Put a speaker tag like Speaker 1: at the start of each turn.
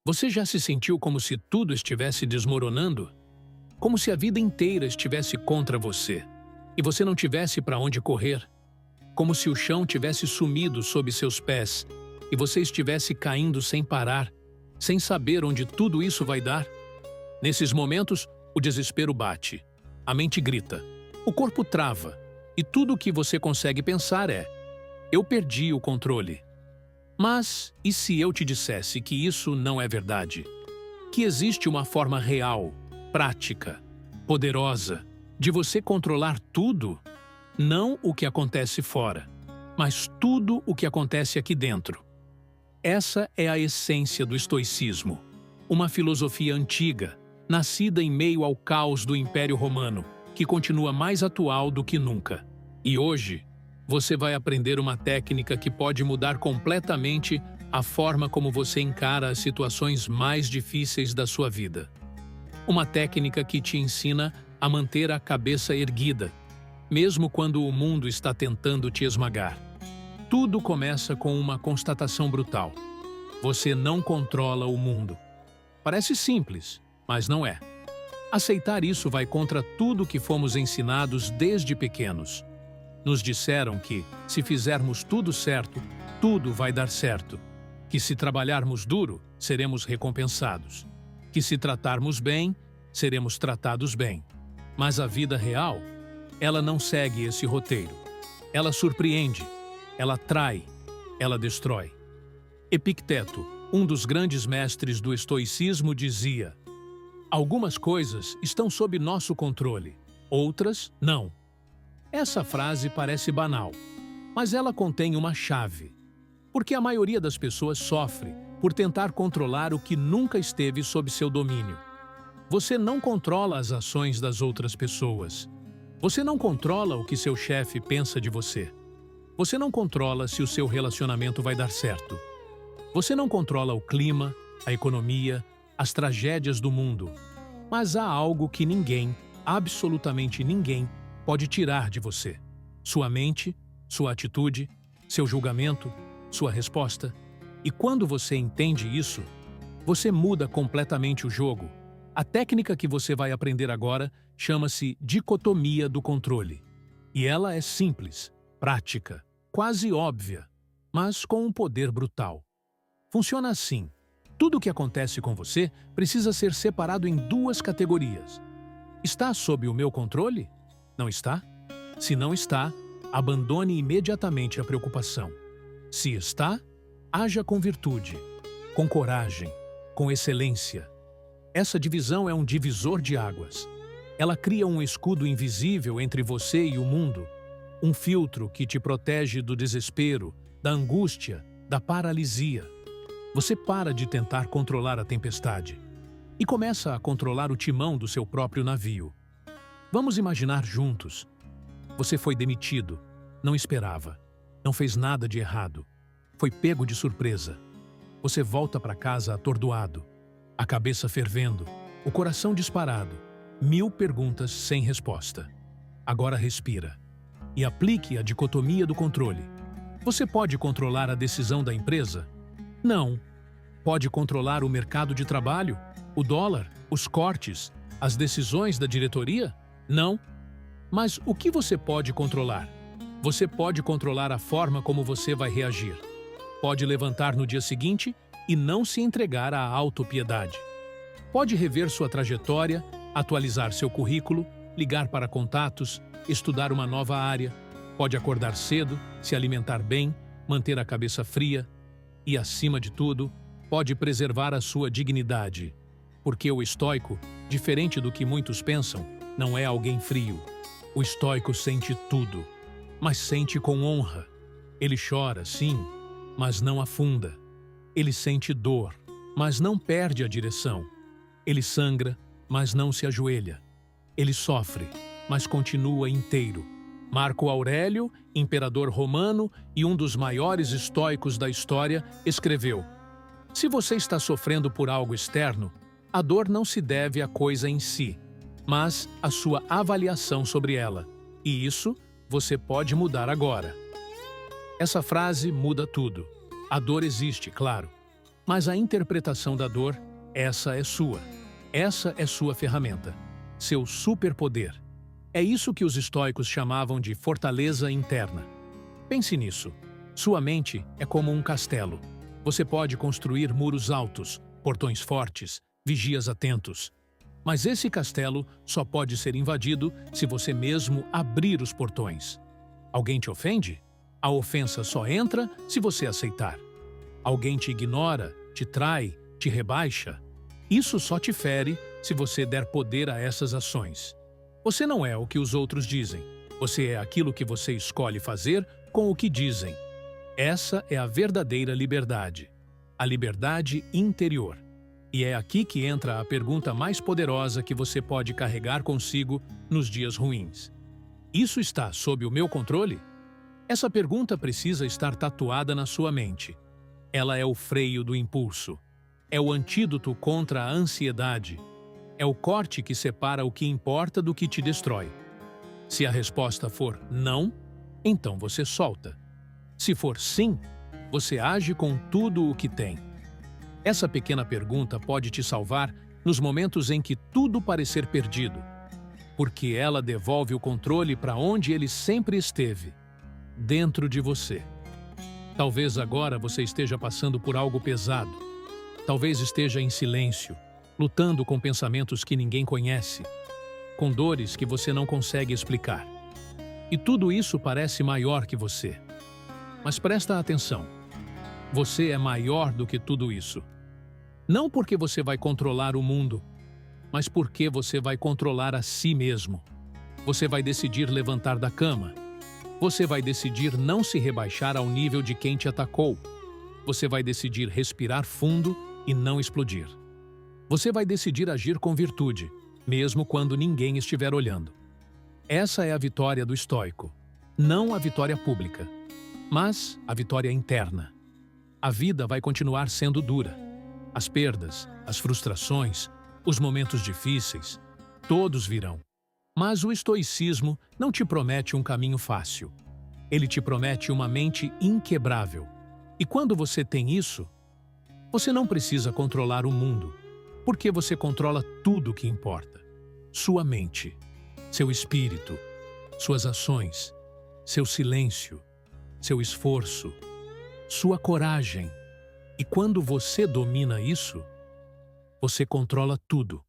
Speaker 1: Você já se sentiu como se tudo estivesse desmoronando? Como se a vida inteira estivesse contra você e você não tivesse para onde correr? Como se o chão tivesse sumido sob seus pés e você estivesse caindo sem parar, sem saber onde tudo isso vai dar? Nesses momentos, o desespero bate, a mente grita, o corpo trava e tudo o que você consegue pensar é: eu perdi o controle. Mas e se eu te dissesse que isso não é verdade? Que existe uma forma real, prática, poderosa, de você controlar tudo? Não o que acontece fora, mas tudo o que acontece aqui dentro. Essa é a essência do estoicismo, uma filosofia antiga, nascida em meio ao caos do Império Romano, que continua mais atual do que nunca. E hoje, você vai aprender uma técnica que pode mudar completamente a forma como você encara as situações mais difíceis da sua vida. Uma técnica que te ensina a manter a cabeça erguida, mesmo quando o mundo está tentando te esmagar. Tudo começa com uma constatação brutal. Você não controla o mundo. Parece simples, mas não é. Aceitar isso vai contra tudo que fomos ensinados desde pequenos. Nos disseram que, se fizermos tudo certo, tudo vai dar certo. Que se trabalharmos duro, seremos recompensados. Que se tratarmos bem, seremos tratados bem. Mas a vida real, ela não segue esse roteiro. Ela surpreende, ela trai, ela destrói. Epicteto, um dos grandes mestres do estoicismo, dizia: algumas coisas estão sob nosso controle, outras não. Essa frase parece banal, mas ela contém uma chave. Porque a maioria das pessoas sofre por tentar controlar o que nunca esteve sob seu domínio. Você não controla as ações das outras pessoas. Você não controla o que seu chefe pensa de você. Você não controla se o seu relacionamento vai dar certo. Você não controla o clima, a economia, as tragédias do mundo. Mas há algo que ninguém, absolutamente ninguém, pode tirar de você: sua mente, sua atitude, seu julgamento, sua resposta. E quando você entende isso, você muda completamente o jogo. A técnica que você vai aprender agora chama-se dicotomia do controle. E ela é simples, prática, quase óbvia, mas com um poder brutal. Funciona assim: tudo o que acontece com você precisa ser separado em duas categorias. Está sob o meu controle? Não está? Se não está, abandone imediatamente a preocupação. Se está, haja com virtude, com coragem, com excelência. Essa divisão é um divisor de águas. Ela cria um escudo invisível entre você e o mundo, um filtro que te protege do desespero, da angústia, da paralisia. Você para de tentar controlar a tempestade e começa a controlar o timão do seu próprio navio. Vamos imaginar juntos. Você foi demitido, não esperava, não fez nada de errado, foi pego de surpresa. Você volta para casa atordoado, a cabeça fervendo, o coração disparado, 1000 perguntas sem resposta. Agora respira e aplique a dicotomia do controle. Você pode controlar a decisão da empresa? Não. Pode controlar o mercado de trabalho, o dólar, os cortes, as decisões da diretoria? Não. Mas o que você pode controlar? Você pode controlar a forma como você vai reagir. Pode levantar no dia seguinte e não se entregar à autopiedade. Pode rever sua trajetória, atualizar seu currículo, ligar para contatos, estudar uma nova área. Pode acordar cedo, se alimentar bem, manter a cabeça fria e, acima de tudo, pode preservar a sua dignidade. Porque o estoico, diferente do que muitos pensam, não é alguém frio. O estoico sente tudo, mas sente com honra. Ele chora, sim, mas não afunda. Ele sente dor, mas não perde a direção. Ele sangra, mas não se ajoelha. Ele sofre, mas continua inteiro. Marco Aurélio, imperador romano e um dos maiores estoicos da história, escreveu: se você está sofrendo por algo externo, a dor não se deve à coisa em si, mas à sua avaliação sobre ela. E isso você pode mudar agora. Essa frase muda tudo. A dor existe, claro. Mas a interpretação da dor, essa é sua. Essa é sua ferramenta, seu superpoder. É isso que os estoicos chamavam de fortaleza interna. Pense nisso. Sua mente é como um castelo. Você pode construir muros altos, portões fortes, vigias atentos. Mas esse castelo só pode ser invadido se você mesmo abrir os portões. Alguém te ofende? A ofensa só entra se você aceitar. Alguém te ignora, te trai, te rebaixa? Isso só te fere se você der poder a essas ações. Você não é o que os outros dizem. Você é aquilo que você escolhe fazer com o que dizem. Essa é a verdadeira liberdade. A liberdade interior. E é aqui que entra a pergunta mais poderosa que você pode carregar consigo nos dias ruins. Isso está sob o meu controle? Essa pergunta precisa estar tatuada na sua mente. Ela é o freio do impulso. É o antídoto contra a ansiedade. É o corte que separa o que importa do que te destrói. Se a resposta for não, então você solta. Se for sim, você age com tudo o que tem. Essa pequena pergunta pode te salvar nos momentos em que tudo parecer perdido, porque ela devolve o controle para onde ele sempre esteve, dentro de você. Talvez agora você esteja passando por algo pesado. Talvez esteja em silêncio, lutando com pensamentos que ninguém conhece, com dores que você não consegue explicar. E tudo isso parece maior que você. Mas presta atenção. Você é maior do que tudo isso. Não porque você vai controlar o mundo, mas porque você vai controlar a si mesmo. Você vai decidir levantar da cama. Você vai decidir não se rebaixar ao nível de quem te atacou. Você vai decidir respirar fundo e não explodir. Você vai decidir agir com virtude, mesmo quando ninguém estiver olhando. Essa é a vitória do estoico. Não a vitória pública, mas a vitória interna. A vida vai continuar sendo dura. As perdas, as frustrações, os momentos difíceis, todos virão. Mas o estoicismo não te promete um caminho fácil. Ele te promete uma mente inquebrável. E quando você tem isso, você não precisa controlar o mundo, porque você controla tudo o que importa. Sua mente, seu espírito, suas ações, seu silêncio, seu esforço, sua coragem. E quando você domina isso, você controla tudo.